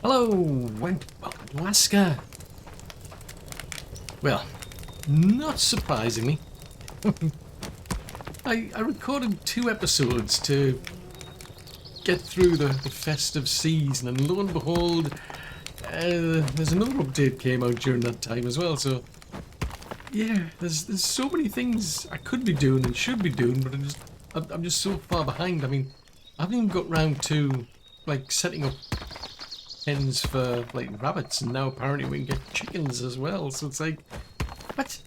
Hello, and welcome to Aska. Well, not surprisingly, I recorded 2 episodes to get through the festive season, and lo and behold, there's another update came out during that time as well. So yeah, there's so many things I could be doing and should be doing, but I'm just so far behind. I mean, I haven't even got round to like setting up pens for like rabbits, and now apparently we can get chickens as well. So it's like, what?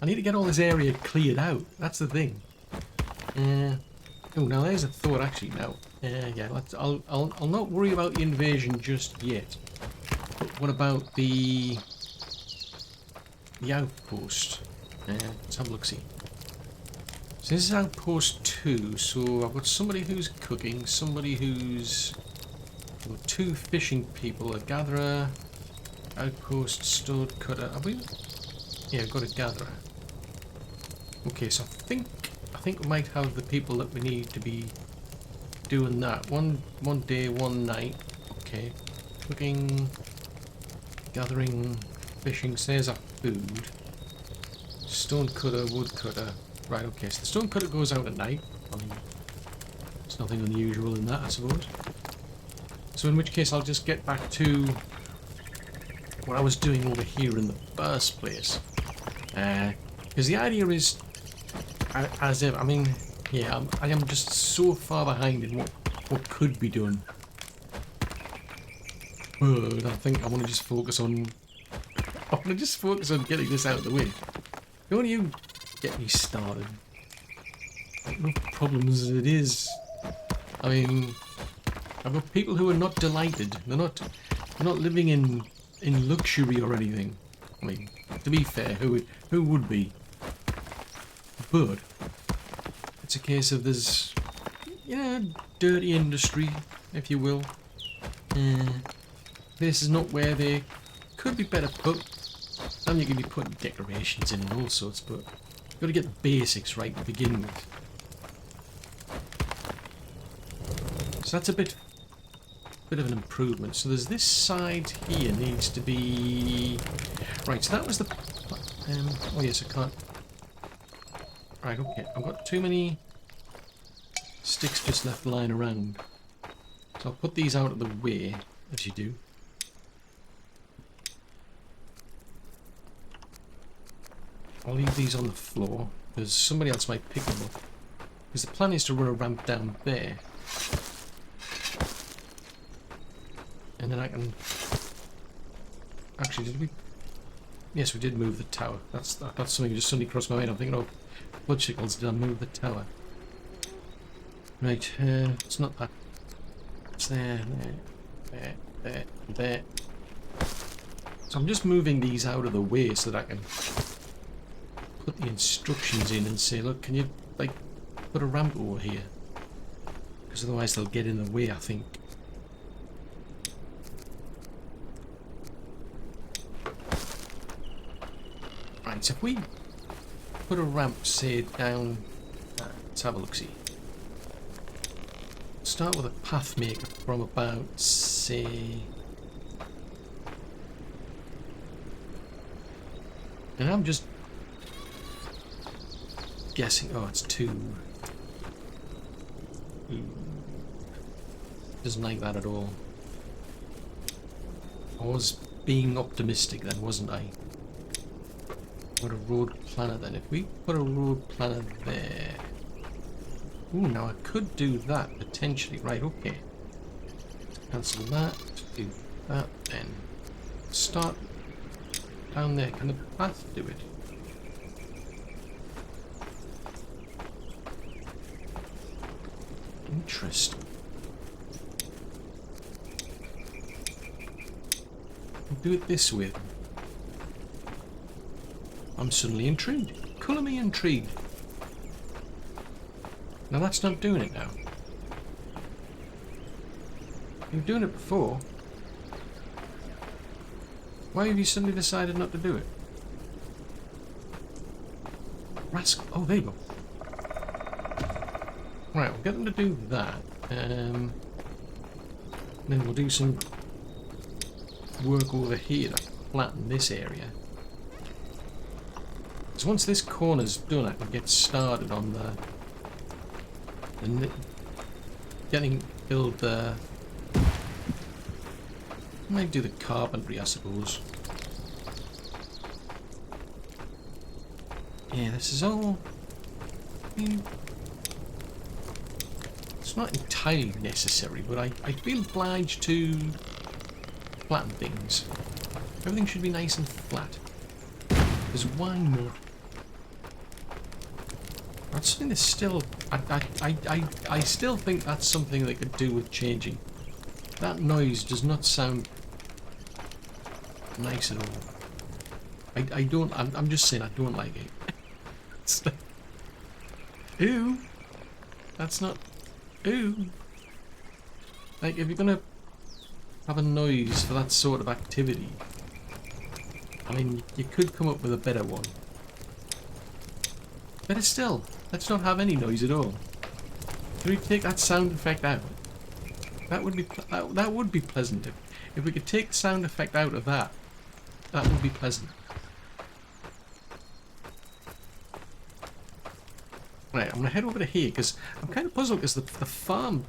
I need to get all this area cleared out. That's the thing. Oh, now there's a thought actually. Now, yeah, I'll not worry about the invasion just yet. But what about the outpost? Let's have a look. See. So this is outpost 2. So I've got somebody who's cooking, somebody who's 2 fishing people, a gatherer, outpost, stored cutter. Have we? Yeah, I've got a gatherer. Okay, so I think we might have the people that we need to be doing that. One day, one night. Okay. Cooking, gathering, fishing. So there's our food. Stone cutter, wood cutter. Right, okay, so the stone cutter goes out at night. I mean, there's nothing unusual in that, I suppose. So in which case I'll just get back to what I was doing over here in the first place. Because the idea is, as if, I mean, yeah, I am just so far behind in what could be done. But I think I want to just focus on, getting this out of the way. Don't you get me started. Like, no problems as it is. I mean, I've got people who are not delighted. They're not living in luxury or anything. I mean, to be fair, who would be? But it's a case of there's, yeah, dirty industry, if you will. This is not where they could be better put. I mean, you can be putting decorations in and all sorts, but you've got to get the basics right to begin with. So that's a bit of an improvement. So there's this side here needs to be right. So that was the oh yes, I can't. Right, okay. I've got too many sticks just left lying around. So I'll put these out of the way, as you do. I'll leave these on the floor because somebody else might pick them up. Because the plan is to run a ramp down there. And then I can... Actually, did we... Yes, we did move the tower. That's something that just suddenly crossed my mind. I'm thinking, oh, bloodsickles, did I move the tower? Right, it's not that. It's there. So I'm just moving these out of the way so that I can put the instructions in and say, look, can you, like, put a ramp over here? Because otherwise they'll get in the way, I think. Right, so if we put a ramp, say, down... let's have a look-see. Start with a path maker from about, say... And I'm just guessing... Oh, it's 2. Doesn't like that at all. I was being optimistic then, wasn't I? Put a road planner then. If we put a road planner there... Ooh, now I could do that, potentially. Right, okay. Cancel that, do that, then start down there. Can the path do it? Interesting. We'll do it this way. I'm suddenly intrigued. Colour me intrigued. Now that's not doing it now. You were doing it before. Why have you suddenly decided not to do it? Rascal. Oh, there you go. Right, we'll get them to do that. then we'll do some work over here to flatten this area. Because once this corner's done, I can get started on build the... I might do the carpentry, I suppose. Yeah, this is all... I mean, it's not entirely necessary, but I feel obliged to flatten things. Everything should be nice and flat. Because why not? That's something that's still... I still think that's something they could do with changing. That noise does not sound nice at all. I don't... I'm just saying I don't like it. It's like, ew. That's not... Ew. Like, if you're gonna have a noise for that sort of activity, I mean, you could come up with a better one. Better still, let's not have any noise at all. Can we take that sound effect out? That would be pleasant. If we could take the sound effect out of that, that would be pleasant. Right, I'm gonna head over to here because I'm kind of puzzled because the farm.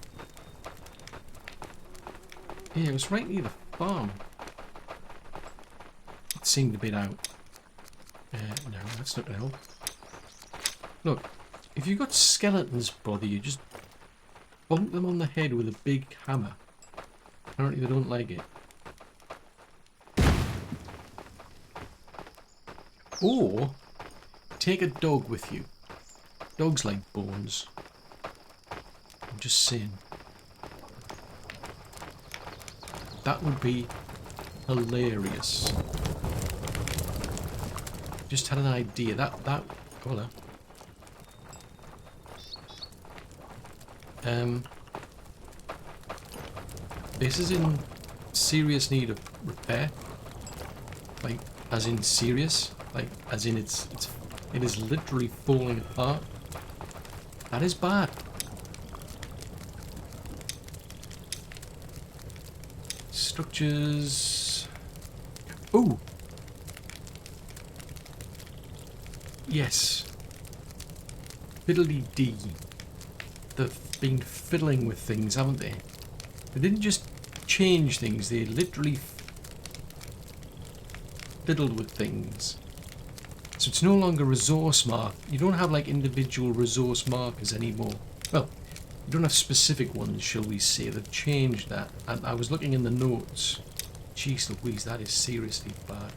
Yeah, it was right near the farm. It seemed a bit out. No, that's not gonna help. Look, if you've got skeletons bother you, just bump them on the head with a big hammer. Apparently they don't like it. Or take a dog with you. Dogs like bones. I'm just saying. That would be hilarious. Just had an idea. Hold on. This is in serious need of repair. Like, as in serious. Like, as in it is literally falling apart. That is bad. Structures. Ooh. Yes. Fiddly-dee. They've been fiddling with things, haven't they? They didn't just change things, they literally fiddled with things. So it's no longer resource mark. You don't have like individual resource markers anymore. Well, you don't have specific ones, shall we say. They've changed that. And I was looking in the notes. Jeez Louise, that is seriously bad.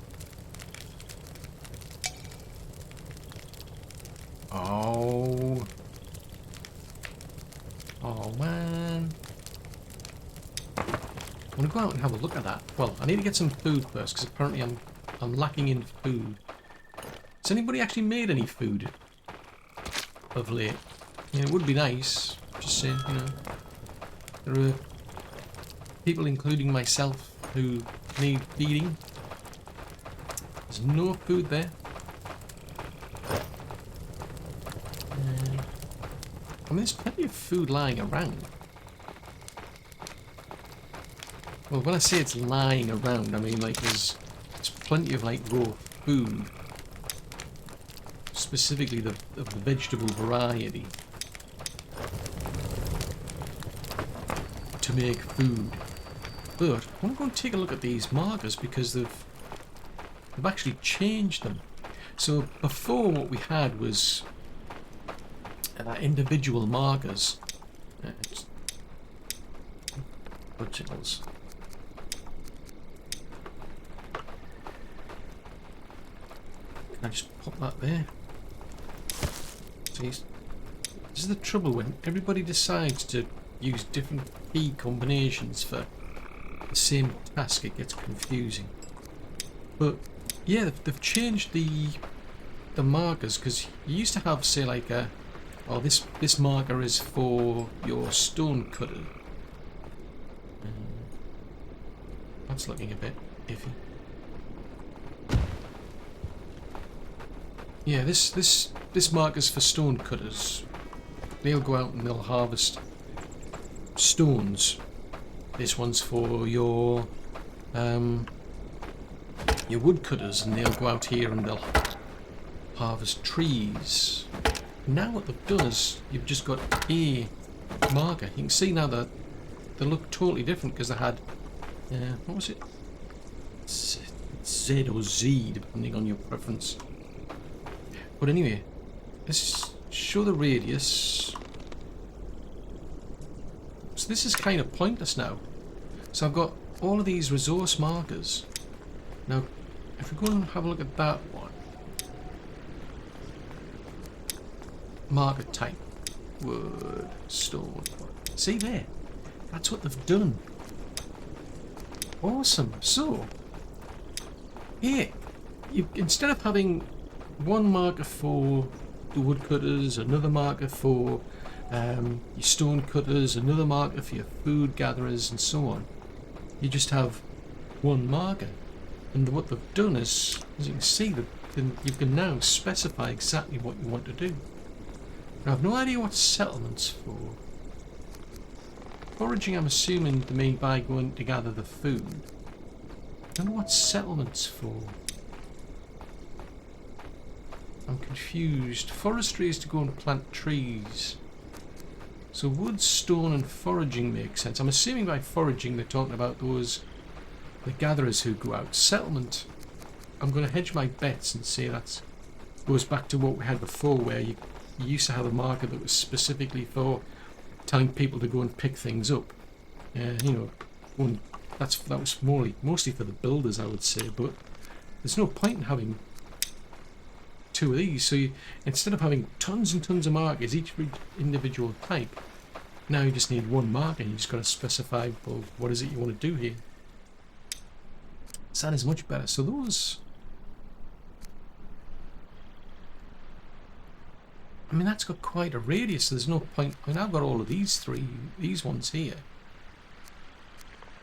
Oh. Oh man. I want to go out and have a look at that. Well, I need to get some food first because apparently I'm lacking in food. Has anybody actually made any food of late? Yeah, it would be nice. Just saying, you know. There are people, including myself, who need feeding. There's no food there. I mean, there's plenty of food lying around. Well, when I say it's lying around, I mean like there's plenty of like raw food. Specifically of the vegetable variety to make food. But I want to go and take a look at these markers because they've actually changed them. So before what we had was individual markers. Originals. Can I just pop that there? See, this is the trouble when everybody decides to use different key combinations for the same task. It gets confusing. But yeah, they've changed the markers because you used to have, say, like a, oh, this marker is for your stone cutter. That's looking a bit iffy. Yeah, this marker's for stone cutters. They'll go out and they'll harvest stones This one's for your woodcutters, and they'll go out here and they'll harvest trees. Now what they've done is you've just got a marker. You can see now that they look totally different because they had what was it? Z or Z, depending on your preference. But anyway, let's show the radius. So this is kind of pointless now. So I've got all of these resource markers. Now, if we go and have a look at that one. Marker type. Wood, stone. See there? That's what they've done. Awesome. So, here, instead of having one marker for the woodcutters, another marker for your stone cutters, another marker for your food gatherers, and so on, you just have one marker. And what they've done is, as you can see, that you can now specify exactly what you want to do. Now, I've no idea what settlement's for. Foraging, I'm assuming they mean by going to gather the food. I don't know what settlement's for. I'm confused. Forestry is to go and plant trees. So wood, stone and foraging makes sense. I'm assuming by foraging they're talking about the gatherers who go out. Settlement, I'm going to hedge my bets and say that goes back to what we had before, where you used to have a marker that was specifically for telling people to go and pick things up. You know, that was mostly for the builders, I would say, but there's no point in having two of these. So instead of having tons and tons of markers, each individual type, now you just need one marker, and you just got to specify, well, what is it you want to do here. So that is much better. So those, I mean, that's got quite a radius, so there's no point. I mean, I've got all of these ones here.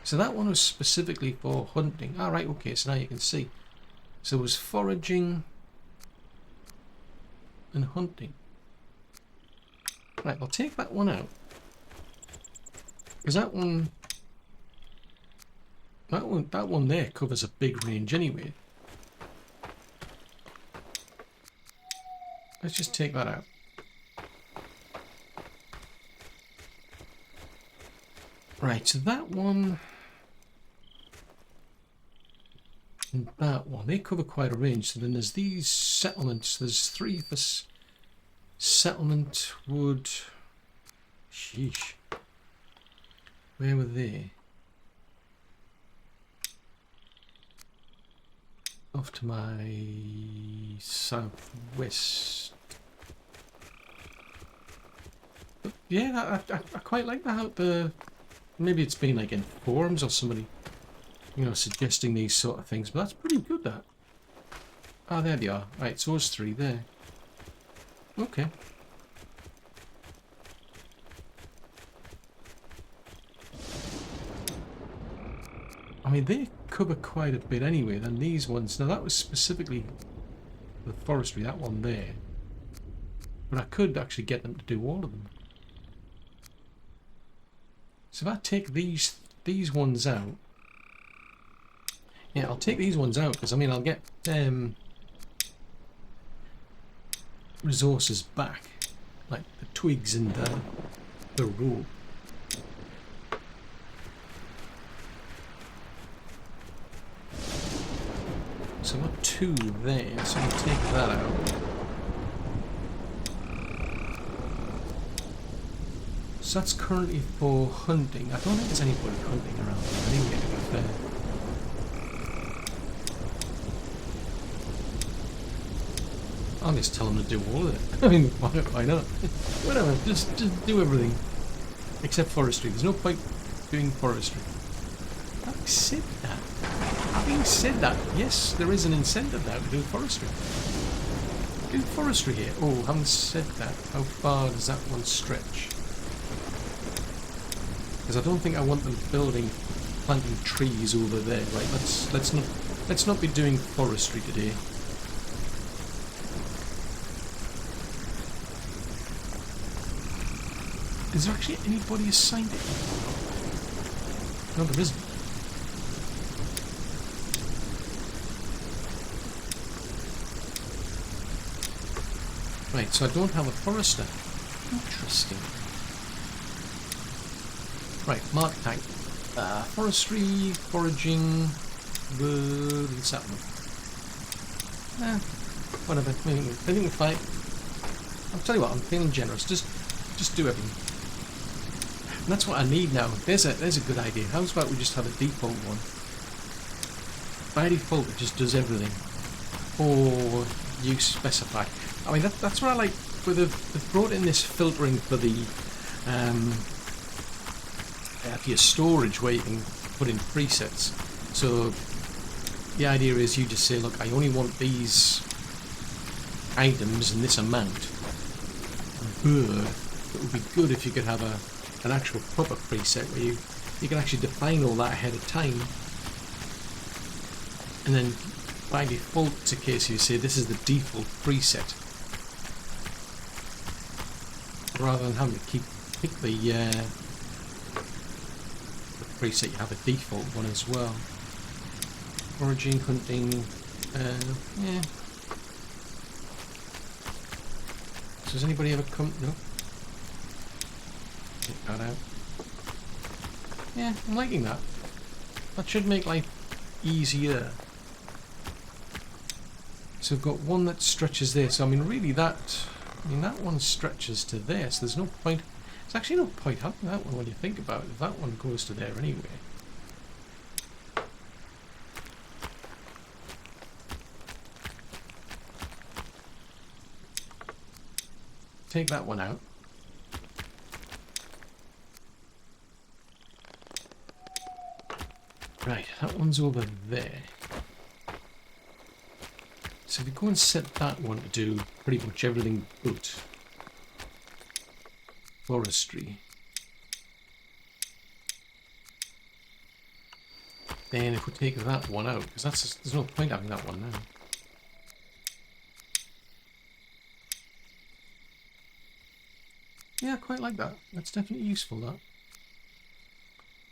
So that one was specifically for hunting. Alright, okay, so now you can see. So it was foraging and hunting. Right, I'll take that one out. Because that one there covers a big range anyway. Let's just take that out. Right, so that one and that one, they cover quite a range. So then there's these settlements. There's 3 for settlement, wood. Sheesh. Where were they? Off to my southwest. But yeah, I quite like that. How maybe it's been like in forums or somebody, you know, suggesting these sort of things, but that's pretty good, that. Ah, there they are. Right, so it's 3 there. Okay. I mean, they cover quite a bit anyway than these ones. Now, that was specifically the forestry, that one there. But I could actually get them to do all of them. So if I take these ones out, yeah, I'll take these ones out because I mean I'll get resources back, like the twigs and the rope. So I've got 2 there, so I'll take that out. So that's currently for hunting. I don't think there's anybody hunting around here anyway, to be fair. I'll just tell them to do all of it. I mean, why not? Whatever, just do everything. Except forestry. There's no point doing forestry. Having said that, yes, there is an incentive now to do forestry. Do forestry here. Oh, having said that, how far does that one stretch? Because I don't think I want them planting trees over there. Right, let's not be doing forestry today. Is there actually anybody assigned it? No, there isn't. Right, so I don't have a forester. Interesting. Right, mark tank. Forestry, foraging, and settlement. Whatever. I think we're fine. I'll tell you what, I'm feeling generous. Just do everything. And that's what I need now. There's a good idea. How's about we just have a default one? By default, it just does everything. Or you specify. I mean, that's what I like. They've brought in this filtering for the for your storage, where you can put in presets. So the idea is you just say, look, I only want these items in this amount. But it would be good if you could have an actual proper preset where you can actually define all that ahead of time, and then by default it's a case you say this is the default preset, rather than having to pick the preset. You have a default one as well. Foraging, hunting, yeah. So does anybody ever come? No. Take that out. Yeah, I'm liking that. That should make life easier. So we've got one that stretches there. So I mean, really, that one stretches to there. So there's no point. There's actually no point having that one when you think about it. If that one goes to there anyway. Take that one out. Right, that one's over there. So if we go and set that one to do pretty much everything but forestry, then if we take that one out, because there's no point having that one now. Yeah, I quite like that. That's definitely useful, that.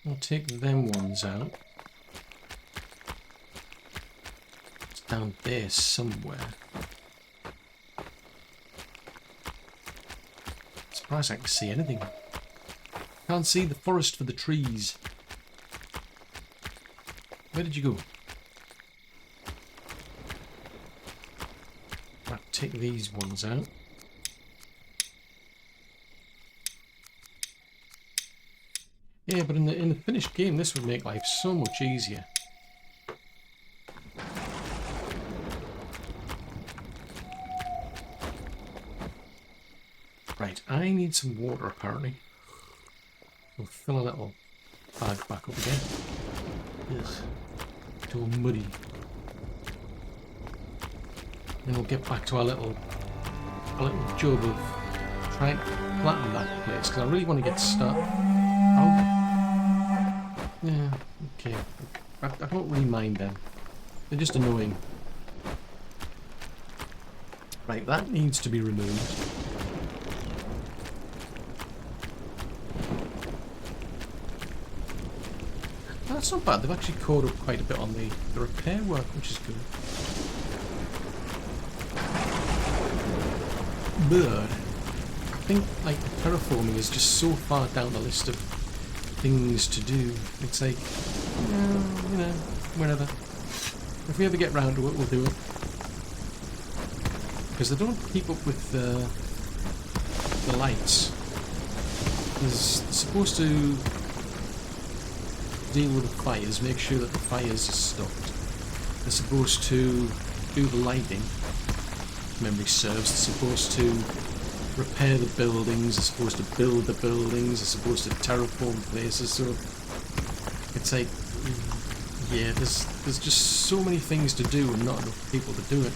I'll take them ones out. It's down there somewhere. Surprised I can see anything. Can't see the forest for the trees. Where did you go? Right, take these ones out. Yeah, but in the finished game, this would make life so much easier. Right, I need some water apparently. We'll fill a little bag back up again. Yes, it's all muddy. Then we'll get back to our little job of trying to flatten that place, because I really want to get started. Yeah, okay. I don't really mind them. They're just annoying. Right, that needs to be removed. That's not bad. They've actually caught up quite a bit on the repair work, which is good. But I think like the terraforming is just so far down the list of things to do. It's like, you know, whenever. If we ever get round to it, we'll do it. Because they don't keep up with the lights. They're supposed to deal with the fires, make sure that the fires are stopped. They're supposed to do the lighting, if memory serves. They're supposed to repair the buildings, they're supposed to build the buildings, they're supposed to terraform places. So it's like, yeah, there's just so many things to do and not enough people to do it.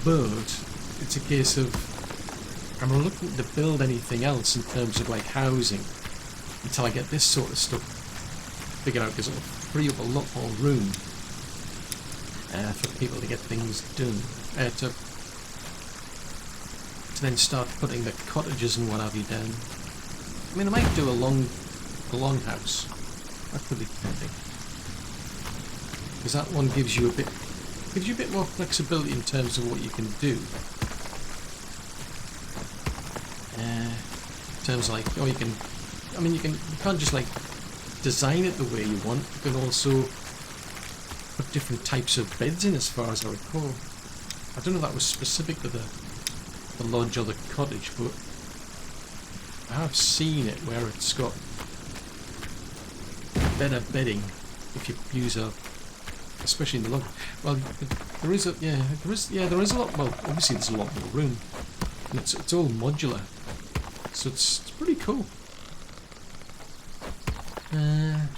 But it's a case of, I'm reluctant to build anything else in terms of like housing until I get this sort of stuff figured out, because it'll free up a lot more room for people to get things done, to then start putting the cottages and what have you down. I mean, I might do a longhouse, That could be tempting. Because that one gives you a bit more flexibility in terms of what you can do. In terms of like, oh, you can't just like design it the way you want. You can also put different types of beds in, as far as I recall. I don't know if that was specific to the lodge or the cottage, but I have seen it where it's got better bedding if you use especially in the lodge. Well, there is a lot. Well, obviously there's a lot more room, and it's all modular, so it's pretty cool.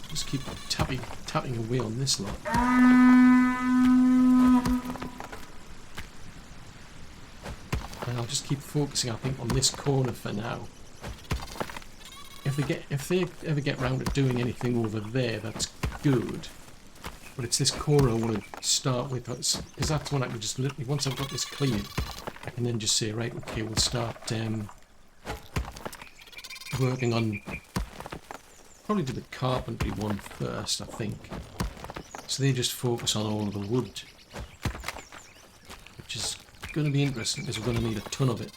Just keep tapping away on this lot. And I'll just keep focusing, I think, on this corner for now. If they ever get round to doing anything over there, that's good. But it's this corner I want to start with, because that's when I can just literally, once I've got this clean, I can then just say, right, okay, we'll start working on, probably do the carpentry one first, I think. So they just focus on all of the wood, which is going to be interesting because we're going to need a ton of it.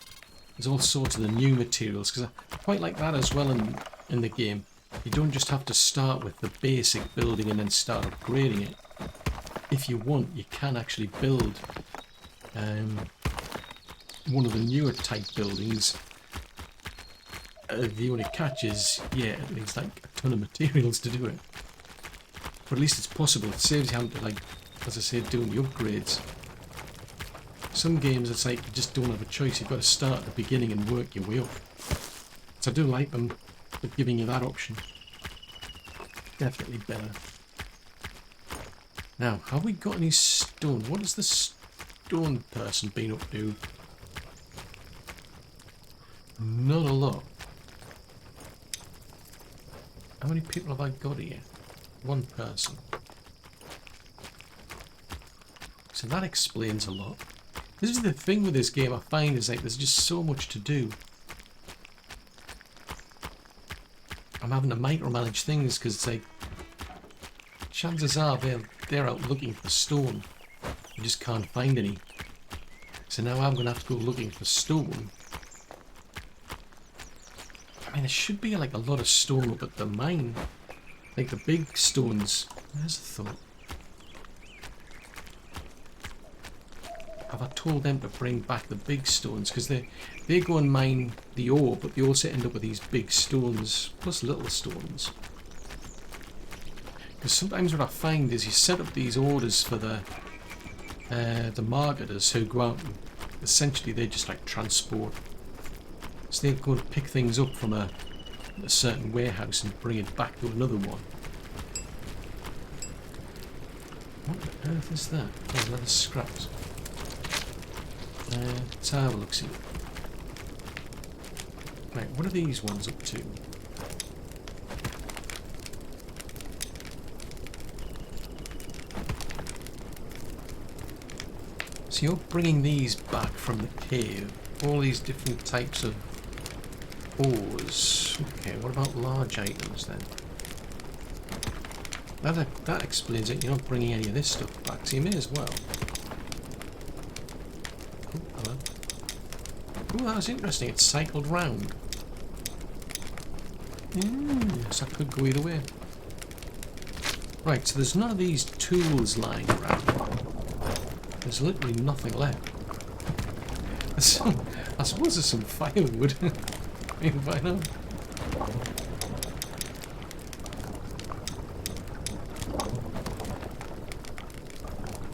There's all sorts of the new materials, because I quite like that as well in the game. You don't just have to start with the basic building and then start upgrading it. If you want, you can actually build one of the newer type buildings. The only catch is, yeah, it needs like a ton of materials to do it. But at least it's possible. It saves you having to, like, as I said, doing the upgrades. Some games it's like you just don't have a choice. You've got to start at the beginning and work your way up. So I do like them for giving you that option. Definitely better. Now, have we got any stone? What has the stone person been up to? Not a lot. How many people have I got here? One person. So that explains a lot. This is the thing with this game I find, is like there's just so much to do. I'm having to micromanage things because it's like chances are they're out looking for stone. You just can't find any. So now I'm going to have to go looking for stone. I mean, there should be like a lot of stone up at the mine. Like the big stones. There's a thought. Have I told them to bring back the big stones? Because they go and mine the ore, but they also end up with these big stones, plus little stones. Because sometimes what I find is you set up these orders for the marketers who go out and essentially they just like transport. So they go and pick things up from a certain warehouse and bring it back to another one. What on earth is that? There's another scraps. Let's have a look, see. Right, what are these ones up to? So you're bringing these back from the cave. All these different types of ores. Okay, what about large items then? That explains it. You're not bringing any of this stuff back, so you may as well. Oh, hello. Oh, that was interesting. It cycled round. So that could go either way. Right, so there's none of these tools lying around. There's literally nothing left. I suppose there's some firewood. You can find out.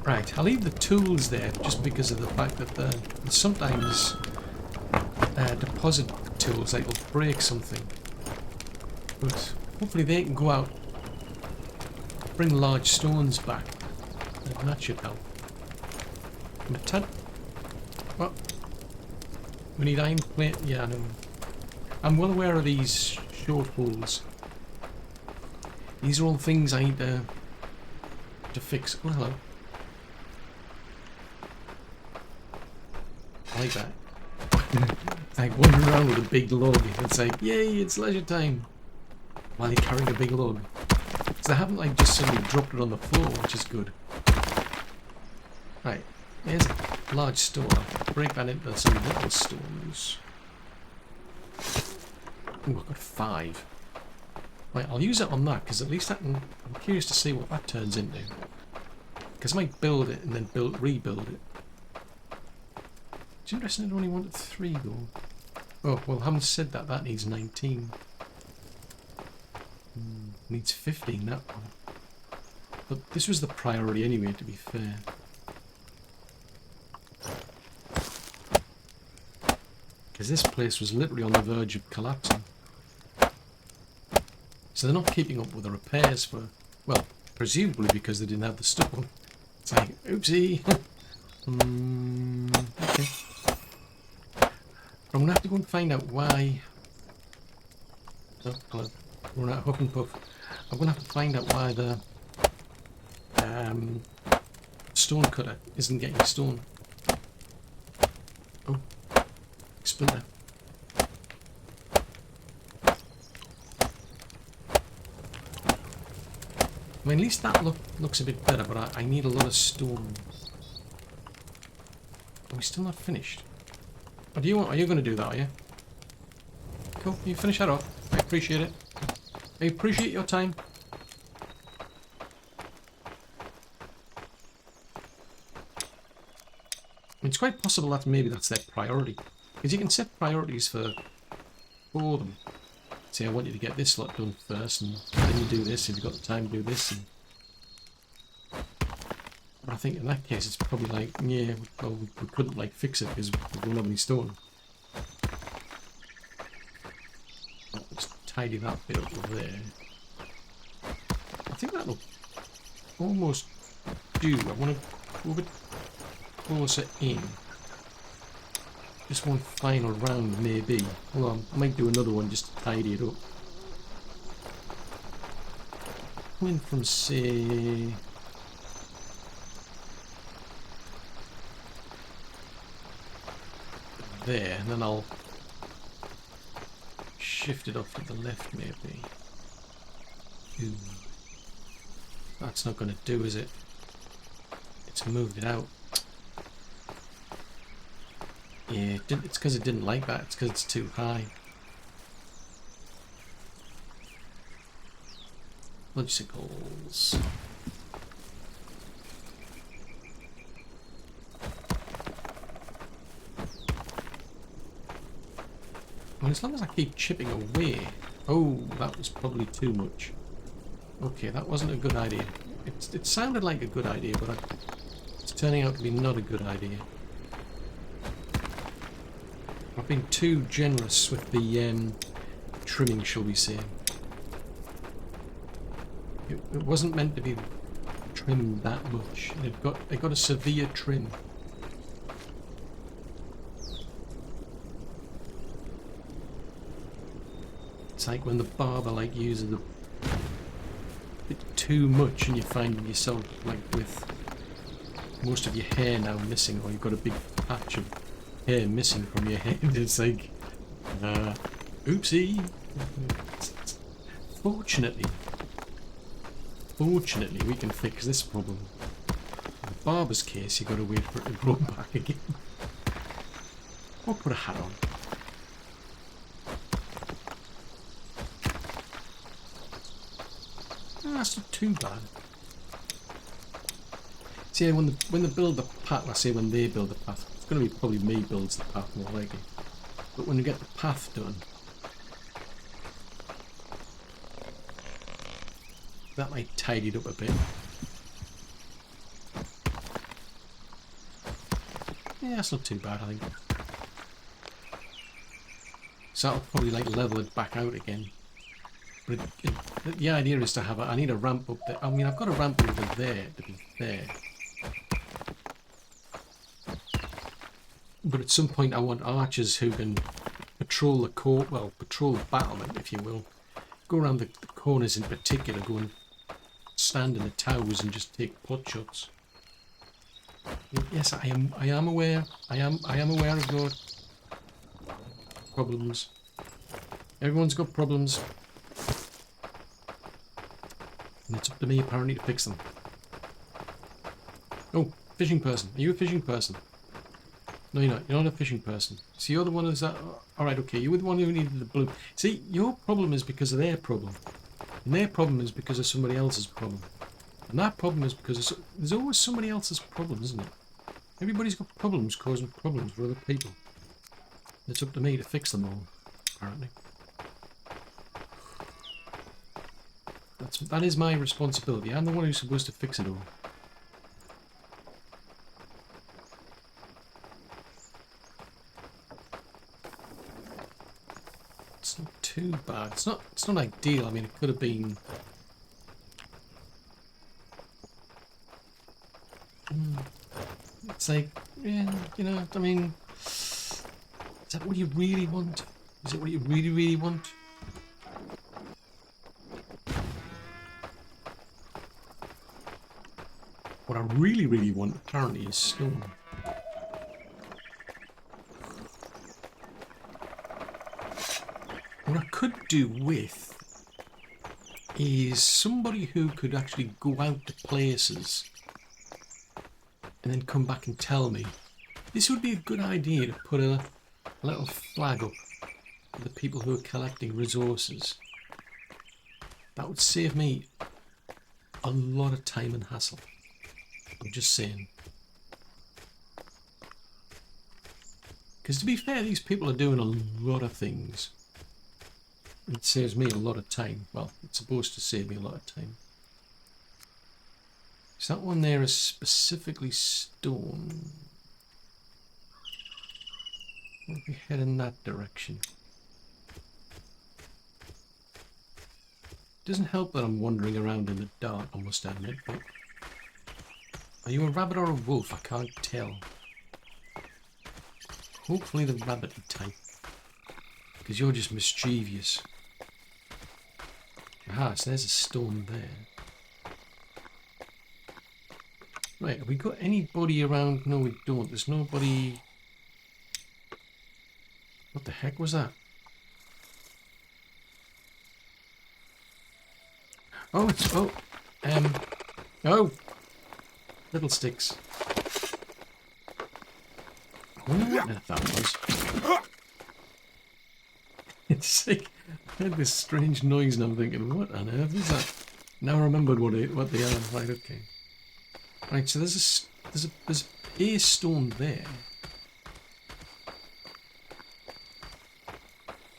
Right, I'll leave the tools there just because of the fact that sometimes deposit tools like will break something. But hopefully they can go out, bring large stones back, and that should help. What? We need iron plate. Yeah, I know. I'm well aware of these shortfalls. These are all things I need to fix. Oh, hello. I like that. It's like wandering around with a big log. It's like, yay, it's leisure time. While you're carrying a big log. They haven't like just suddenly dropped it on the floor, which is good. Right, here's a large stone. I'll break that into some little stones. Ooh, I've got 5. Right, I'll use it on that, because at least I'm curious to see what that turns into. Because I might build it and then rebuild it. It's interesting it only wanted 3 though. Oh, well, having said that, that needs 19. Needs 15, that one. But this was the priority anyway, to be fair. Because this place was literally on the verge of collapsing. So they're not keeping up with the repairs for, well, presumably because they didn't have the stone. It's like, oopsie. Okay. I'm going to have to go and find out why... Oh, hello. We're at Huff and Puff. I'm going to have to find out why the stone cutter isn't getting stone. Oh, splinter. I mean, at least that looks a bit better, but I need a lot of stone. Are we still not finished? What do you want? Are you going to do that, are you? Cool, you finish that off. I appreciate it. I appreciate your time. I mean, it's quite possible that maybe that's their priority. Because you can set priorities for them. Say, I want you to get this lot done first, and then you do this if you've got the time to do this. And... But I think in that case it's probably like, yeah, well, we couldn't like fix it because we don't have any stone. Let's tidy that bit up over there. I think that'll almost do. I want to go a bit closer in. Just one final round, maybe. Well, I might do another one just to tidy it up. Coming from, say... there, and then I'll shift it off to the left, maybe. Ooh. That's not going to do, is it? It's moved it out. Yeah, it's because it didn't like that. It's because it's too high. Logicals. Well, as long as I keep chipping away. Oh, that was probably too much. Okay, that wasn't a good idea. It sounded like a good idea, but it's turning out to be not a good idea. I've been too generous with the trimming, shall we say. It wasn't meant to be trimmed that much. It got a severe trim. It's like when the barber like uses a bit too much and you're finding yourself like with most of your hair now missing, or you've got a big patch of hair missing from your head. It's like, oopsie. Fortunately, we can fix this problem. In the barber's case, you've got to wait for it to grow back again. Or put a hat on. That's not too bad. See, when they build the path, I say when they build the path, it's going to be probably me builds the path more likely. But when you get the path done, that might tidy it up a bit. Yeah, that's not too bad, I think. So that'll probably like level it back out again. But the idea is to have I need a ramp up there. I mean, I've got a ramp over there to be fair. But at some point I want archers who can patrol the patrol the battlement, if you will. Go around the corners in particular, go and stand in the towers and just take pot shots. Yes, I am aware. I am aware of your problems. Everyone's got problems. And it's up to me apparently to fix them. Oh, fishing person. Are you a fishing person? No, you're not. You're not a fishing person. So you're the one who's that... Alright, okay. You were the one who needed the blue. See, your problem is because of their problem. And their problem is because of somebody else's problem. And that problem is because there's always somebody else's problem, isn't it? Everybody's got problems causing problems for other people. It's up to me to fix them all, apparently. That is my responsibility. I'm the one who's supposed to fix it all. It's not too bad. It's not ideal. I mean, it could have been... It's like, yeah, you know, I mean... Is that what you really want? Is it what you really, really want? What I really, really want, apparently, is stone. What I could do with is somebody who could actually go out to places and then come back and tell me. This would be a good idea to put a little flag up for the people who are collecting resources. That would save me a lot of time and hassle. I'm just saying. Because to be fair, these people are doing a lot of things. It saves me a lot of time. Well, it's supposed to save me a lot of time. So that one there is specifically stone. Let me head in that direction. Doesn't help that I'm wandering around in the dark, I must admit, but... Are you a rabbit or a wolf? I can't tell. Hopefully the rabbit type. Because you're just mischievous. Aha, so there's a stone there. Right, have we got anybody around? No, we don't. There's nobody... What the heck was that? Oh, it's... Oh! Oh! Little sticks. I wonder what on earth that was. It's like... I heard this strange noise and I'm thinking, what on earth is that? Now I remembered what they are. Right, okay. Right, so there's a stone there.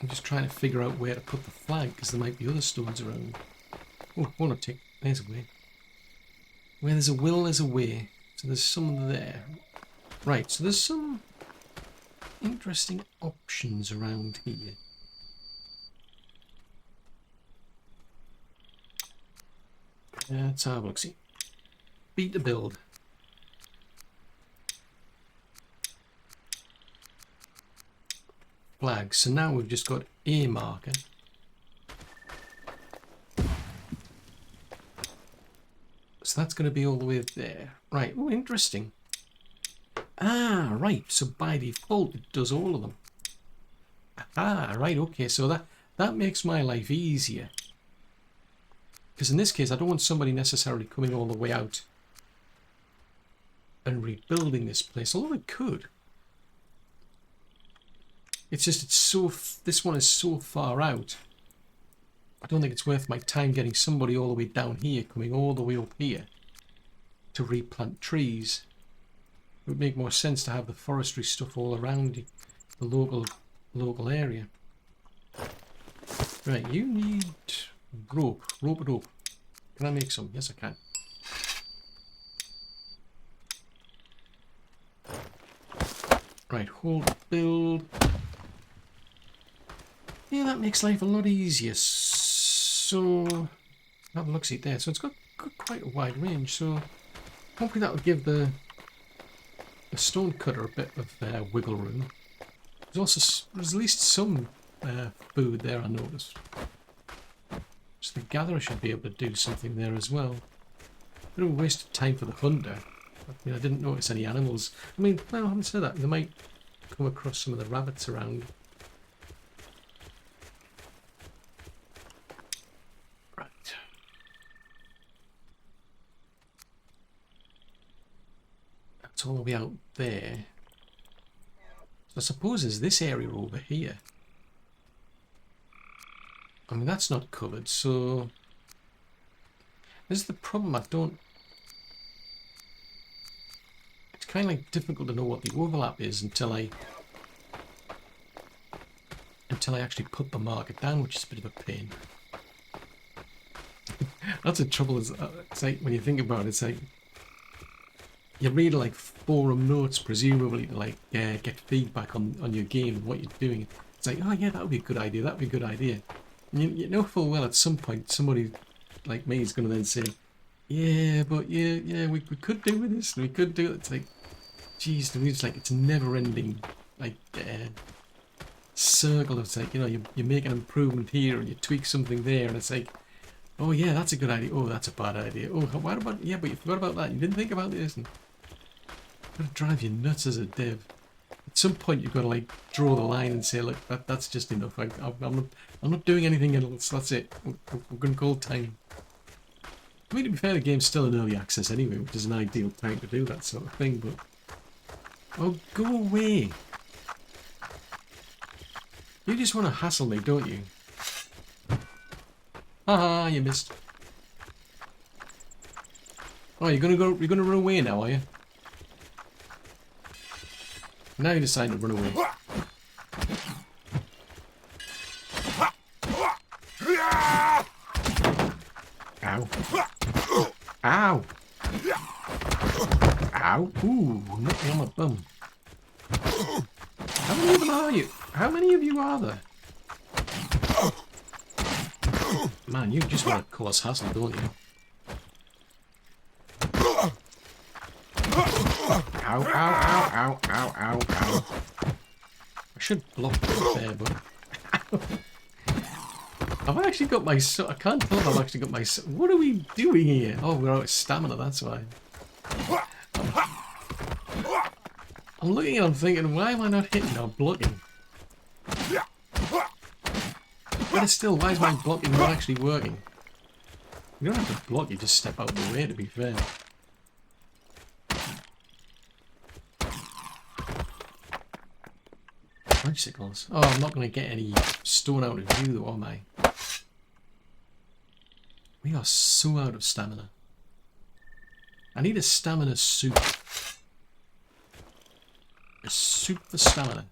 I'm just trying to figure out where to put the flag because there might be other stones around. Oh, hold on, there's a way. Where there's a will, there's a way. So there's some there. Right, so there's some interesting options around here. Let's have a look. See, beat the build. Flag. So now we've just got a marker. So that's going to be all the way there. Right. Oh, interesting. Ah, right. So by default, it does all of them. Ah, right. Okay. So that makes my life easier. Because in this case, I don't want somebody necessarily coming all the way out and rebuilding this place. Although they could. It's just, this one is so far out. I don't think it's worth my time getting somebody all the way down here, coming all the way up here to replant trees. It would make more sense to have the forestry stuff all around the local area. Right, you need rope. Rope it up. Can I make some? Yes, I can. Right, hold build. Yeah, that makes life a lot easier. So, have a look-see there. So it's got quite a wide range. So hopefully that will give the stone cutter a bit of wiggle room. There's at least some food there, I noticed. So the gatherer should be able to do something there as well. Bit of a waste of time for the hunter. I mean, I didn't notice any animals. I mean, well, I haven't said that. They might come across some of the rabbits around. Right. It's all the way out there. So I suppose there's this area over here. I mean, that's not covered, so... This is the problem, I don't... It's kind of like difficult to know what the overlap is until I actually put the marker down, which is a bit of a pain. That's the trouble, is it's like, when you think about it, it's like... You read like forum notes, presumably, to like get feedback on your game and what you're doing. It's like, oh yeah, that would be a good idea, that would be a good idea. And you know full well at some point somebody like me is going to then say, yeah, but yeah, we could do with this, and we could do it. It's like, geez, it's like, it's never ending, like, circle. It's like, you know, you make an improvement here and you tweak something there, and it's like, oh yeah, that's a good idea. Oh, that's a bad idea. Oh, what about, yeah, but you forgot about that. You didn't think about this. And it'll drive you nuts as a dev. At some point, you've got to like draw the line and say, look, that's just enough. I'm not doing anything else. That's it. We're going to call time. I mean, to be fair, the game's still in early access anyway, which is an ideal time to do that sort of thing. But oh, go away! You just want to hassle me, don't you? Haha, you missed. Oh, you're gonna run away now, are you? Now you decide to run away. Ow. Ow! Ow! Ooh, knocked me on my bum. How many of them are you? How many of you are there? Man, you just want to cause hassle, don't you? Ow, ow, ow, ow, ow, ow, ow. I should block it there, but... I've actually got my... I can't tell if I've actually got my... What are we doing here? Oh, we're out of stamina, that's why. I'm looking and I'm thinking, why am I not hitting or blocking? But still, why is my blocking not actually working? You don't have to block, you just step out of the way, to be fair. Bicycles. Oh, I'm not going to get any stone out of view though, am I? We are so out of stamina. I need a stamina soup. A soup for stamina.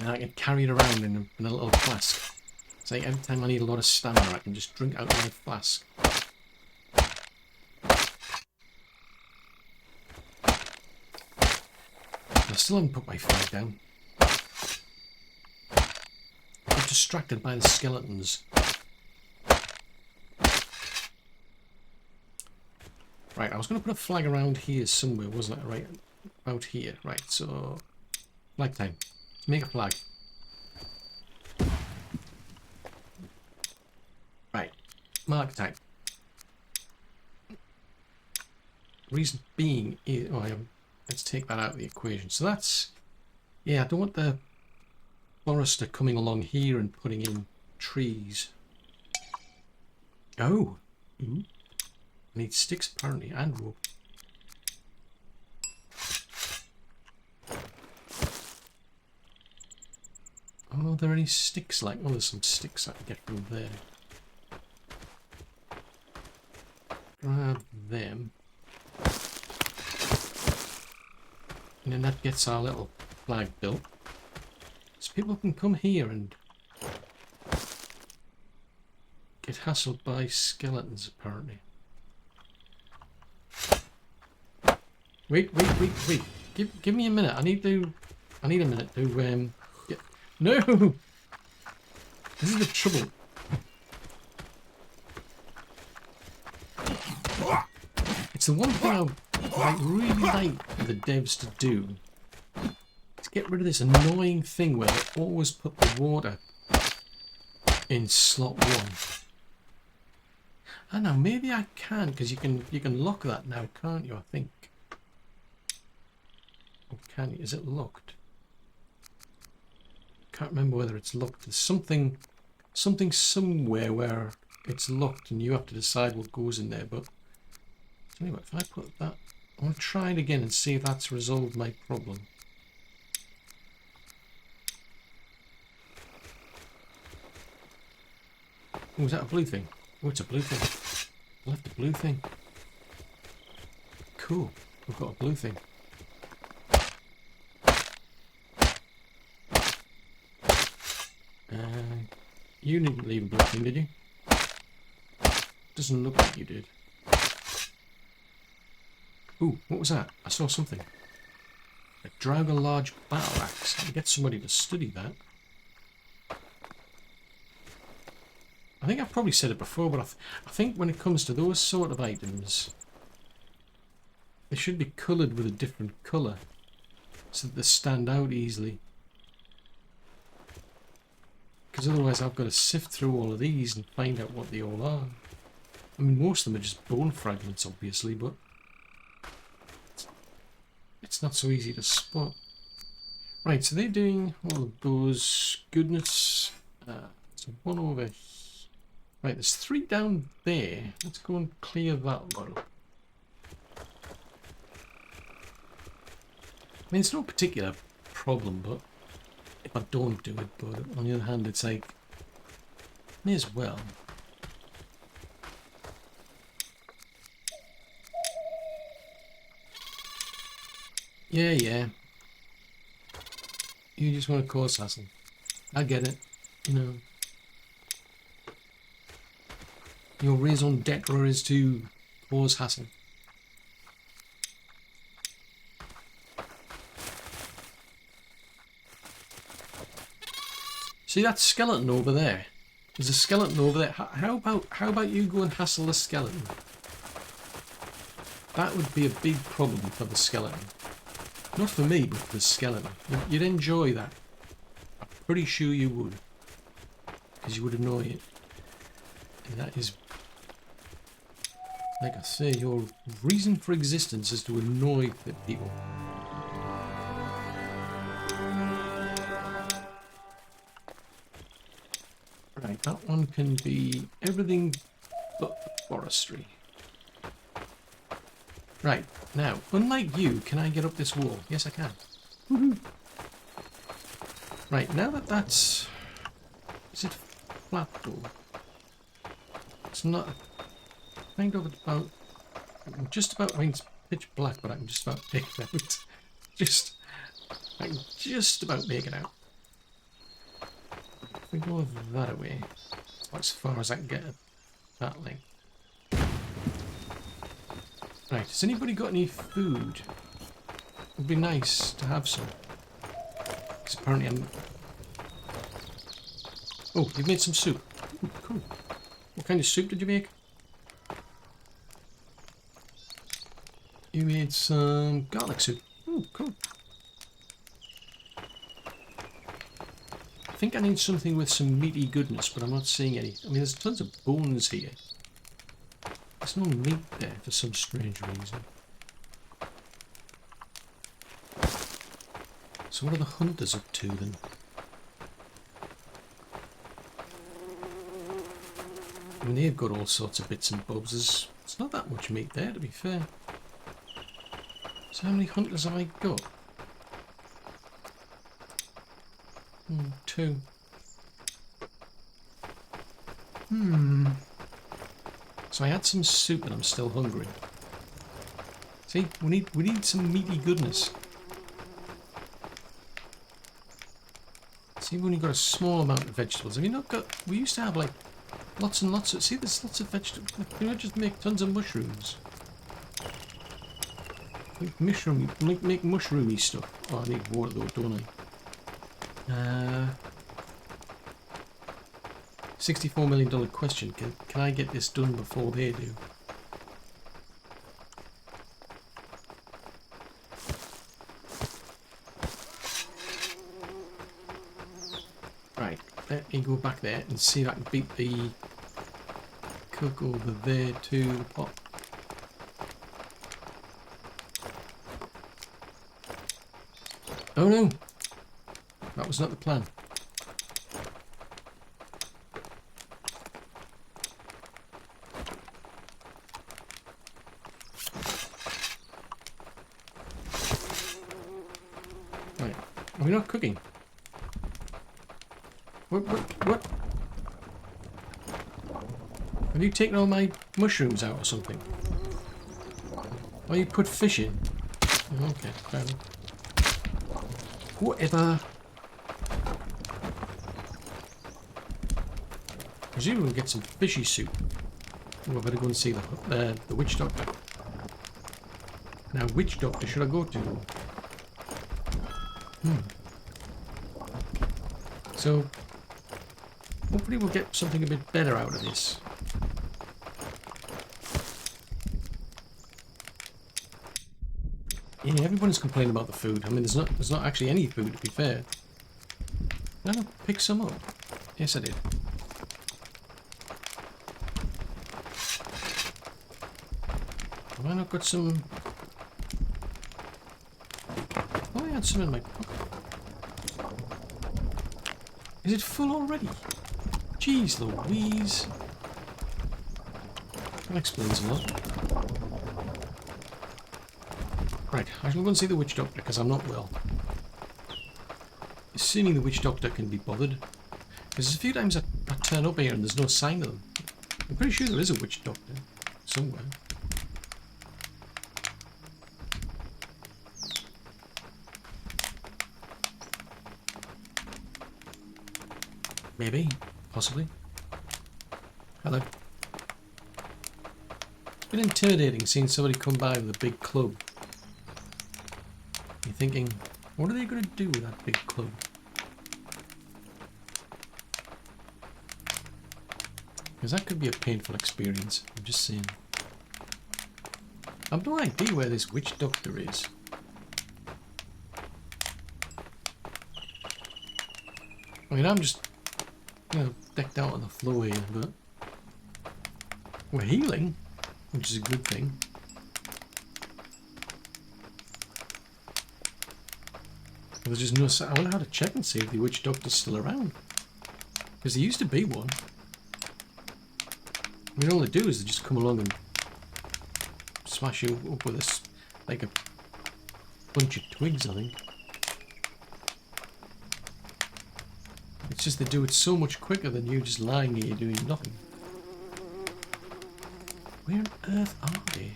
And I can carry it around in a little flask. It's like every time I need a lot of stamina, I can just drink out of my flask. I still haven't put my flag down. I'm distracted by the skeletons. Right, I was going to put a flag around here somewhere, wasn't I? Right, about here. Right, so... Flag time. Make a flag. Right, mark type. Reason being is... Oh, let's take that out of the equation. So that's... Yeah, I don't want the forester coming along here and putting in trees. Oh! Ooh. I need sticks apparently, and rope. Oh, are there any sticks like... Oh, there's some sticks I can get from there. Grab them. And then that gets our little flag built. So people can come here and get hassled by skeletons, apparently. Wait. Give me a minute. I need a minute to get... No! This is the trouble. It's the one thing I really like the devs to do. To get rid of this annoying thing where they always put the water in slot 1. I know, maybe I can, because you can lock that now, can't you, I think? Or can you? Is it locked? Can't remember whether it's locked. There's something somewhere where it's locked and you have to decide what goes in there. But anyway, if I put that, I want to try it again and see if that's resolved my problem. Oh, is that a blue thing? Oh, it's a blue thing. I left a blue thing. Cool. We've got a blue thing. You didn't leave a blue thing, did you? Doesn't look like you did. Ooh, what was that? I saw something. A Dragon Large Battle Axe. I'll get somebody to study that. I think I've probably said it before, but I think when it comes to those sort of items, they should be coloured with a different colour so that they stand out easily. Because otherwise I've got to sift through all of these and find out what they all are. I mean, most of them are just bone fragments, obviously, but it's not so easy to spot. Right, so they're doing all of those goodness. So one over here. Right, there's 3 down there. Let's go and clear that one. I mean, it's no particular problem, but if I don't do it, but on the other hand, it's like, may as well. Yeah. You just want to cause hassle. I get it, you know. Your raison d'etre is to cause hassle. See that skeleton over there? There's a skeleton over there. How about you go and hassle the skeleton? That would be a big problem for the skeleton. Not for me, but for the skeleton. You'd enjoy that. I'm pretty sure you would. Because you would annoy it. And that is, like I say, your reason for existence is to annoy the people. Right, that one can be everything but forestry. Right, now, unlike you, can I get up this wall? Yes, I can. Woohoo! Right, now that that's... Is it flat though? It's not... Kind of about... I'm just about... I mean, it's pitch black, but I can just about make it out. I can just about make it out. If we go that way, that's about as far as I can get at that length. Right, has anybody got any food? It would be nice to have some. Because apparently I'm... Oh, you've made some soup. Ooh, cool. What kind of soup did you make? You made some garlic soup. Oh, cool. I think I need something with some meaty goodness, but I'm not seeing any. I mean, there's tons of bones here. There's no meat there for some strange reason. So what are the hunters up to then? I mean, they've got all sorts of bits and bobs. There's not that much meat there, to be fair. So how many hunters have I got? 2. So I had some soup and I'm still hungry. See, we need some meaty goodness. See, we've only got a small amount of vegetables. Have you not got... We used to have like lots and lots of... See, there's lots of vegetables. Can I just make tons of mushrooms? Make mushroomy stuff. Oh, I need water though, don't I? $64 million question. Can I get this done before they do? Right, let me go back there and see if I can beat the cook over there to the pot. Oh no! That was not the plan. We're not cooking. What? Have you taken all my mushrooms out or something? Or you put fish in? Okay, fair enough. Whatever. Presume we'll get some fishy soup. Oh, I better go and see the witch doctor. Now, which doctor should I go to? So, hopefully we'll get something a bit better out of this. Yeah, everyone's complaining about the food. I mean, there's not actually any food, to be fair. Did I not pick some up? Yes, I did. Have I not got some? Oh, I had some in my pocket. Is it full already? Jeez Louise. That explains a lot. Right, I shall go and see the witch doctor because I'm not well. Assuming the witch doctor can be bothered. Because there's a few times I turn up here and there's no sign of them. I'm pretty sure there is a witch doctor somewhere. Maybe, possibly. Hello. It's been intimidating seeing somebody come by with a big club. You're thinking, what are they going to do with that big club? Because that could be a painful experience, I'm just saying. I've no idea where this witch doctor is. I mean, I'm just, you know, decked out on the floor here, but we're healing, which is a good thing. There's just no. I wonder how to check and see if the witch doctor's still around. Because there used to be one. I mean, all they do is they just come along and smash you up with like a bunch of twigs, I think. It's just they do it so much quicker than you just lying here doing nothing. Where on earth are they?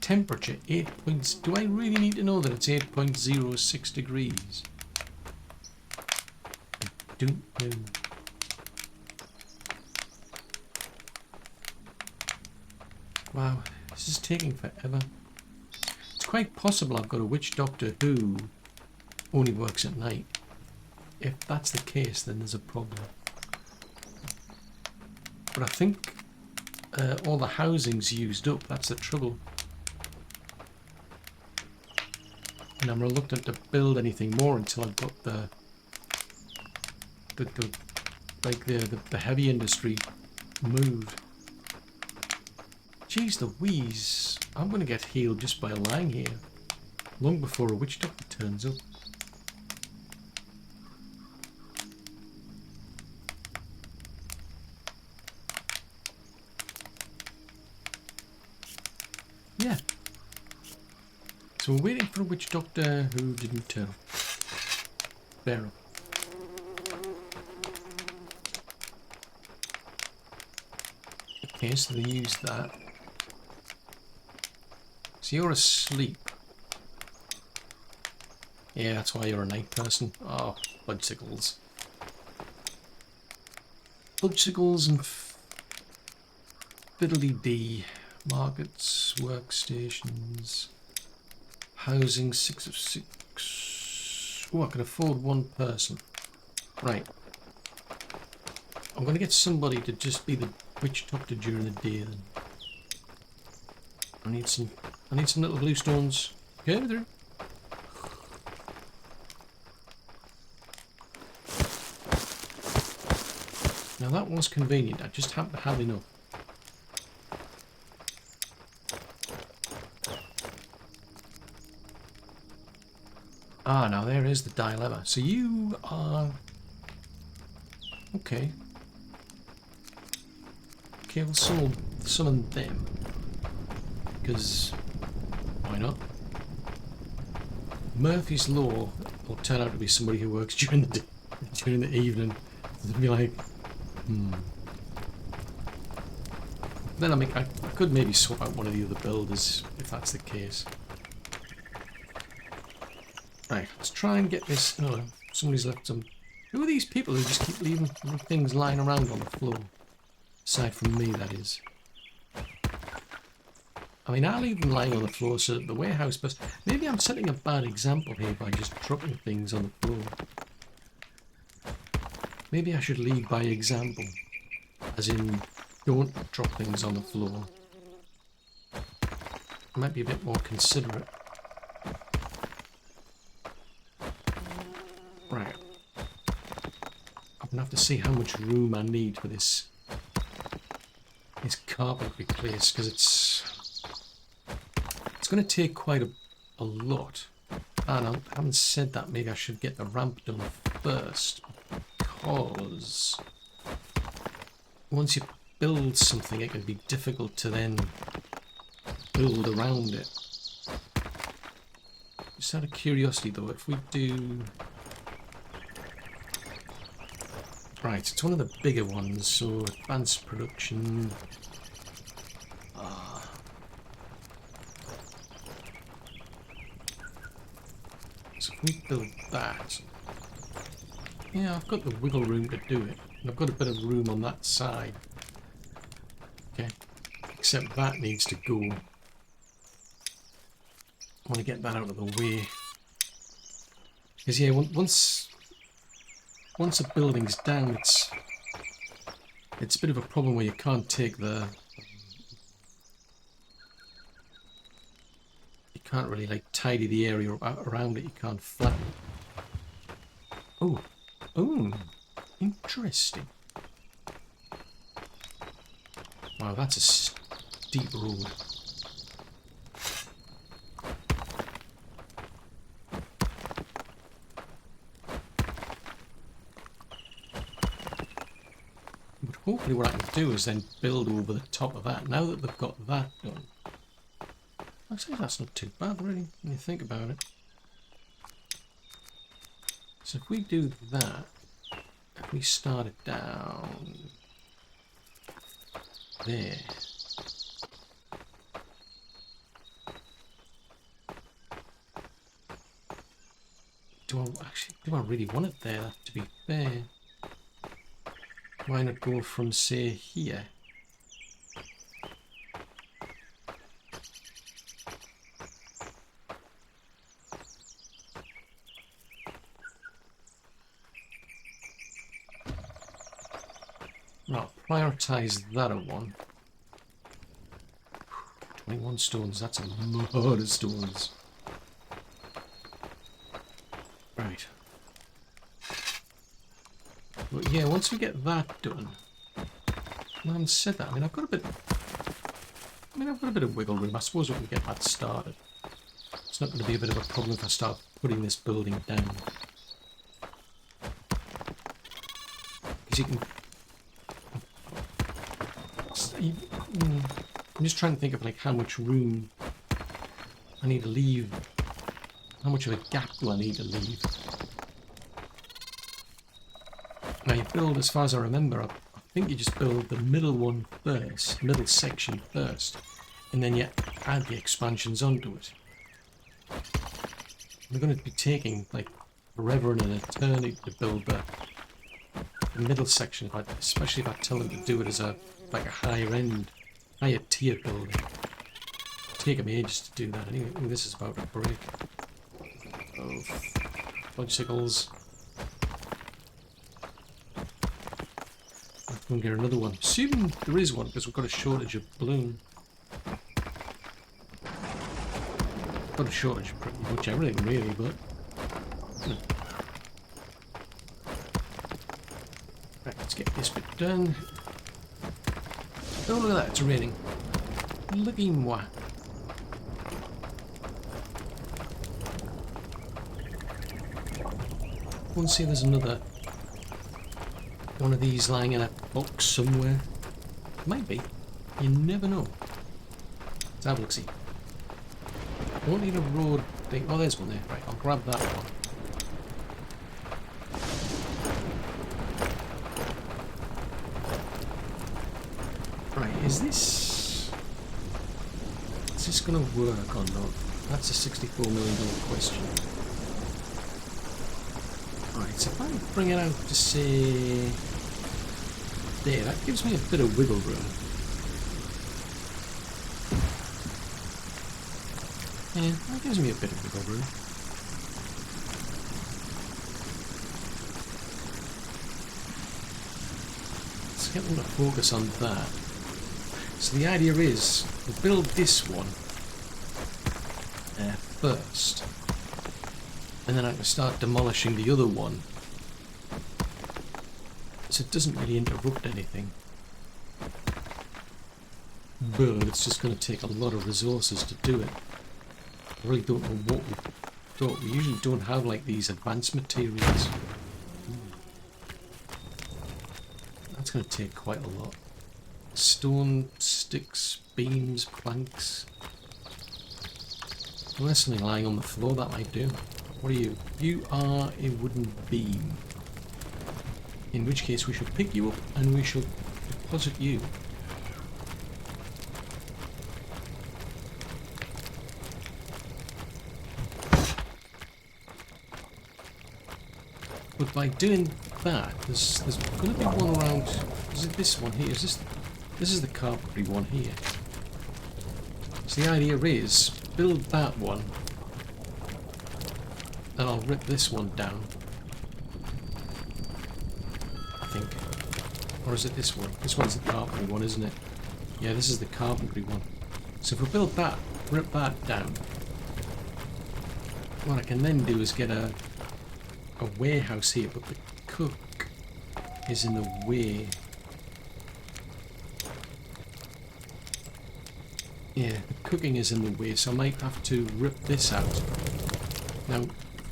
Temperature 8 points. Do I really need to know that it's 8.06 degrees? I don't know. Wow, this is taking forever. It's quite possible I've got a witch doctor who only works at night. If that's the case, then there's a problem. But I think all the housing's used up. That's the trouble. And I'm reluctant to build anything more until I've got the heavy industry moved. Jeez Louise, I'm going to get healed just by lying here, long before a witch doctor turns up. Yeah. So we're waiting for a witch doctor who didn't turn up. Fair enough. Okay, so they used that. So you're asleep. Yeah, that's why you're a night person. Oh, budgicles. Budgicles and fiddly-dee. Markets, workstations, housing 6 of 6. Oh, I can afford one person. Right. I'm going to get somebody to just be the witch doctor during the day then. I need some little blue stones. Okay, through. Now that was convenient. I just happened to have enough. Ah, now there is the dilemma. So you are... Okay. Okay, we'll summon them. Because... why not? Murphy's Law will turn out to be somebody who works during the day, during the evening. They'll be like, Then I could maybe swap out one of the other builders if that's the case. Right, let's try and get this. Oh, somebody's left some. Who are these people who just keep leaving things lying around on the floor? Aside from me, that is. I mean, I'll leave them lying on the floor so that the warehouse person... Maybe I'm setting a bad example here by just dropping things on the floor. Maybe I should lead by example. As in, don't drop things on the floor. I might be a bit more considerate. Right. I'm gonna have to see how much room I need for this carpet replaced, because it's going to take quite a lot. And I haven't said that. Maybe I should get the ramp done first, because once you build something, it can be difficult to then build around it. Just out of curiosity, though, if we do... Right, it's one of the bigger ones, so advanced production... So if we build that... Yeah, I've got the wiggle room to do it. And I've got a bit of room on that side. Okay. Except that needs to go. I want to get that out of the way. Because yeah, once a building's down, it's a bit of a problem where you can't take the... You can't really like tidy the area around it. You can't flatten it. Oh, oh, interesting. Wow, that's a steep road. But hopefully what I can do is then build over the top of that. Now that they've got that done. Actually, that's not too bad, really, when you think about it. So if we do that, if we start it down there. Do I really want it there, to be fair? Why not go from, say, here? Right, prioritise that at one. 21 stones, that's a lot of stones. Right. But yeah, once we get that done, I haven't said that. I mean, I've got a bit of wiggle room. I suppose we can get that started. It's not going to be a bit of a problem if I start putting this building down. Because you can... I'm just trying to think of like how much room I need to leave. How much of a gap do I need to leave? Now you build, as far as I remember, I think you just build the middle one first, middle section first, and then you add the expansions onto it. They're going to be taking like forever and an eternity to build the middle section, especially if I tell them to do it as a higher tier building. It'll take them ages to do that. Anyway, this is about to break. Oh, fudgesicles. I'm going to get another one. Assuming there is one, because we've got a shortage of balloon. Got a shortage of pretty much everything, really, but... Right, let's get this bit done. Oh, look at that, it's raining. Looky moi. I want to see if there's another one of these lying in a box somewhere. Might be. You never know. Let's have a look-see. I don't need a road thing. Oh, there's one there. Right, I'll grab that one. Right, is this going to work or not? That's a $64 million question. Right, so if I bring it out to say there, that gives me a bit of wiggle room. Yeah, that gives me a bit of wiggle room. Let's get them to focus on that. So the idea is, we'll build this one first, and then I can start demolishing the other one, so it doesn't really interrupt anything. But it's just going to take a lot of resources to do it. I really don't know what we've got. We usually don't have like these advanced materials. That's going to take quite a lot. Stone, sticks, beams, planks. Well, there's something lying on the floor that might do. What are you? You are a wooden beam. In which case we shall pick you up and we shall deposit you. But by doing that, there's going to be one around. Is it this one here? This is the carpentry one here. So the idea is build that one, and I'll rip this one down. I think, or is it this one? This one's the carpentry one, isn't it? Yeah, this is the carpentry one. So if we build that, rip that down, what I can then do is get a warehouse here, but the cook is in the way. Yeah, the cooking is in the way, so I might have to rip this out. Now,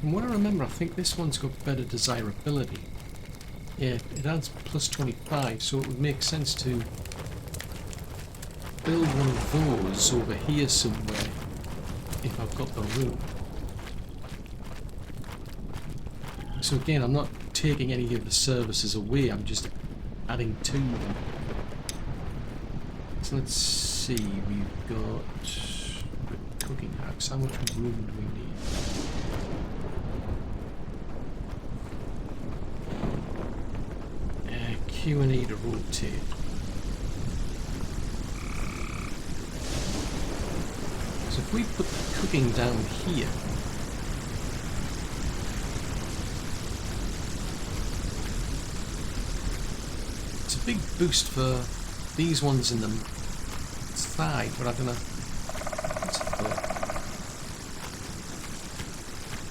from what I remember, I think this one's got better desirability. Yeah, it adds plus 25, so it would make sense to build one of those over here somewhere, if I've got the room. So again, I'm not taking any of the services away, I'm just adding to them. So let's see, we've got the cooking house. How much room do we need? Q&E to rotate. So if we put the cooking down here, it's a big boost for these ones in the side, but I don't know. What's it called?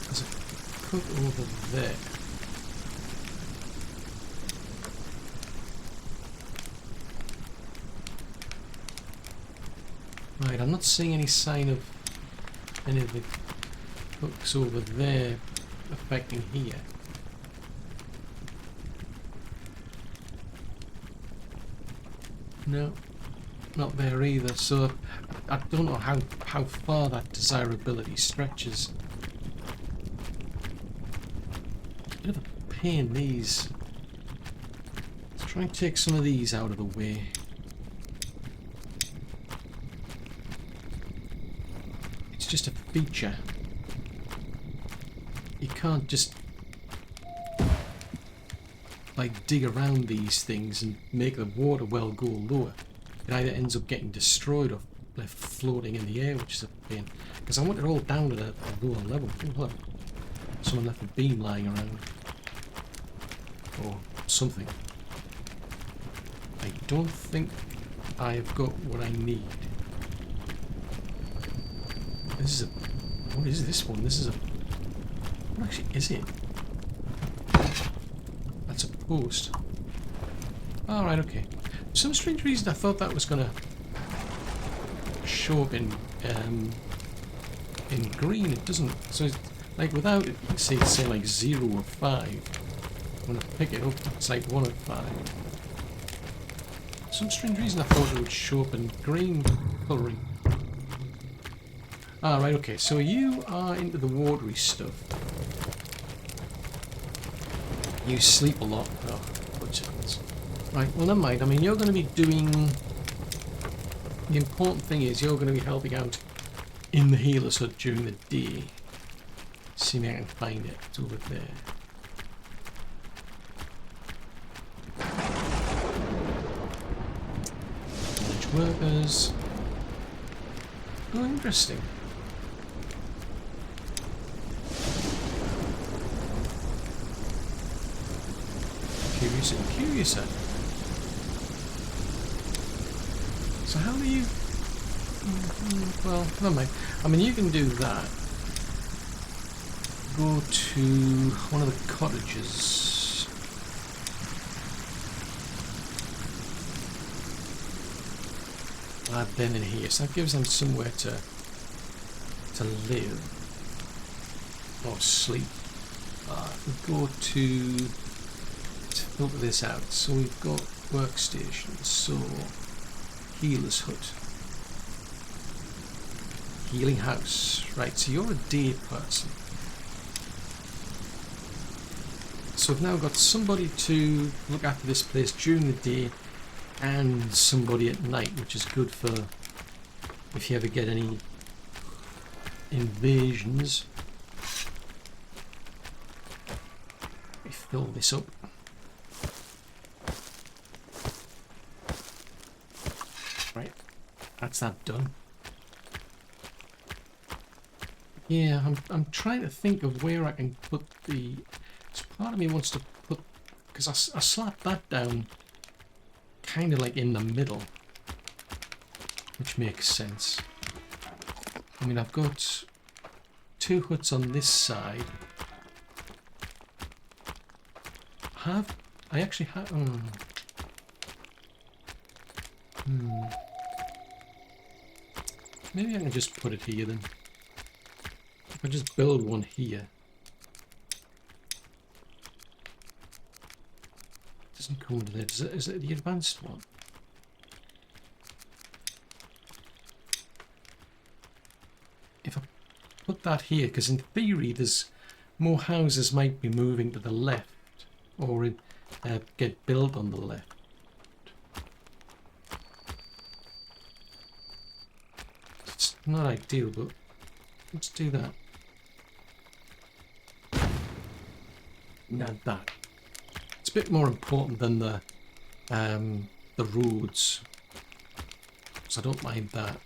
There's a cook over there. Right, I'm not seeing any sign of any of the cooks over there affecting here. No, not there either, so I don't know how far that desirability stretches. Bit of a pain, these. Let's try and take some of these out of the way. It's just a feature. You can't just like dig around these things and make the water well go lower. It either ends up getting destroyed or left floating in the air, which is a pain. Because I want it all down at a lower level. Look, someone left a beam lying around. Or something. I don't think I have got what I need. This is a... What is this one? This is a... What actually is it? That's a post. Alright, okay. For some strange reason I thought that was going to show up in green. It doesn't. So, it's, like, without it, say like 0 or 5. When I pick it up, it's like 1 or 5. For some strange reason I thought it would show up in green colouring. Ah, right, okay, so you are into the watery stuff. You sleep a lot. Oh, good chance. Right, well, never mind. I mean, you're going to be doing... The important thing is you're going to be helping out in the healer's hut during the day. See if I can find it. It's over there. Manage workers. Oh, interesting. Curious. So how do you... Well, never mind. I mean, you can do that. Go to one of the cottages. Add them in here. So that gives them somewhere to live. Or sleep. We go to filter this out. So we've got workstations. So healer's hut. Healing house. Right, so you're a day person. So I've now got somebody to look after this place during the day and somebody at night, which is good for if you ever get any invasions. Let me fill this up. Right, that's that done. Yeah, I'm trying to think of where I can put the... So part of me wants to put... Because I slapped that down kind of like in the middle. Which makes sense. I mean, I've got 2 huts on this side. I actually have... Maybe I can just put it here then. If I just build one here. It doesn't come with it. Is it the advanced one? If I put that here, because in theory there's more houses might be moving to the left or get built on the left. It's not ideal, but let's do that. Add that. It's a bit more important than the roads, so I don't mind that.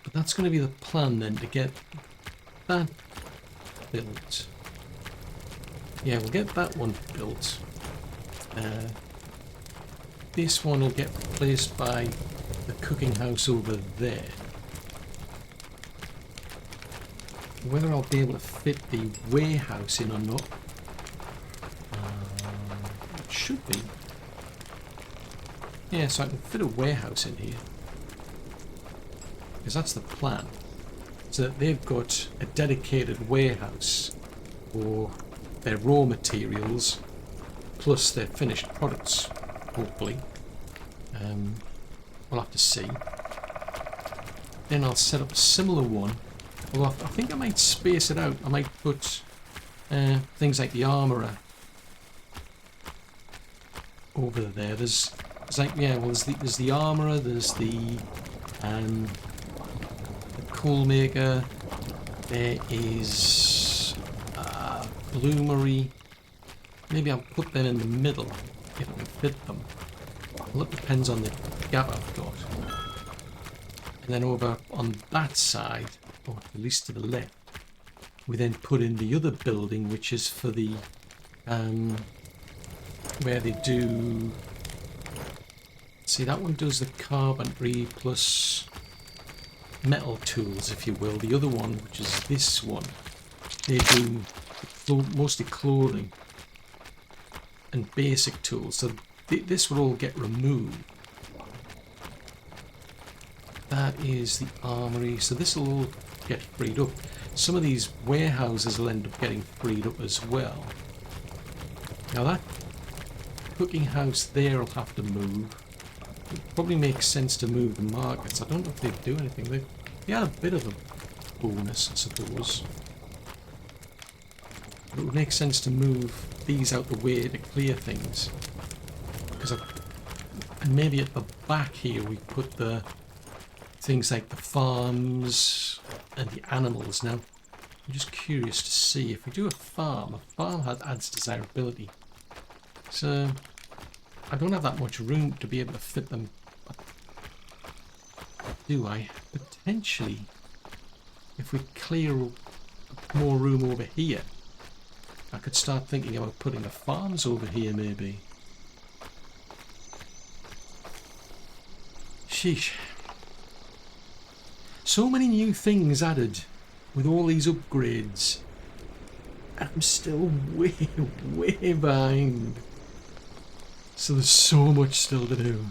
But that's going to be the plan then, to get that built. Yeah, we'll get that one built. This one will get replaced by the cooking house over there. Whether I'll be able to fit the warehouse in or not, it should be. Yeah, so I can fit a warehouse in here. Because that's the plan. So that they've got a dedicated warehouse for their raw materials, plus their finished products, hopefully. We'll have to see. Then I'll set up a similar one. Well, I think I might space it out. I might put things like the armourer over there. There's like, yeah, well, there's the armourer. There's the coal maker. There is bloomery. Maybe I'll put them in the middle if I can fit them. Well, it depends on the gap I've got. And then over on that side, or at least to the left, we then put in the other building, which is for the where they do... See, that one does the carpentry plus metal tools, if you will. The other one, which is this one, they do mostly clothing and basic tools. So this will all get removed. That is the armory. So this will all get freed up. Some of these warehouses will end up getting freed up as well. Now that cooking house there will have to move. It probably makes sense to move the markets. I don't know if they do anything. He had a bit of a bonus, I suppose. But it would make sense to move these out the way to clear things. Because and maybe at the back here we put the things like the farms and the animals. Now, I'm just curious to see if we do a farm adds desirability. So I don't have that much room to be able to fit them. Do I? Potentially, if we clear more room over here, I could start thinking about putting the farms over here maybe. Sheesh. So many new things added with all these upgrades. I'm still way, way behind. So there's so much still to do.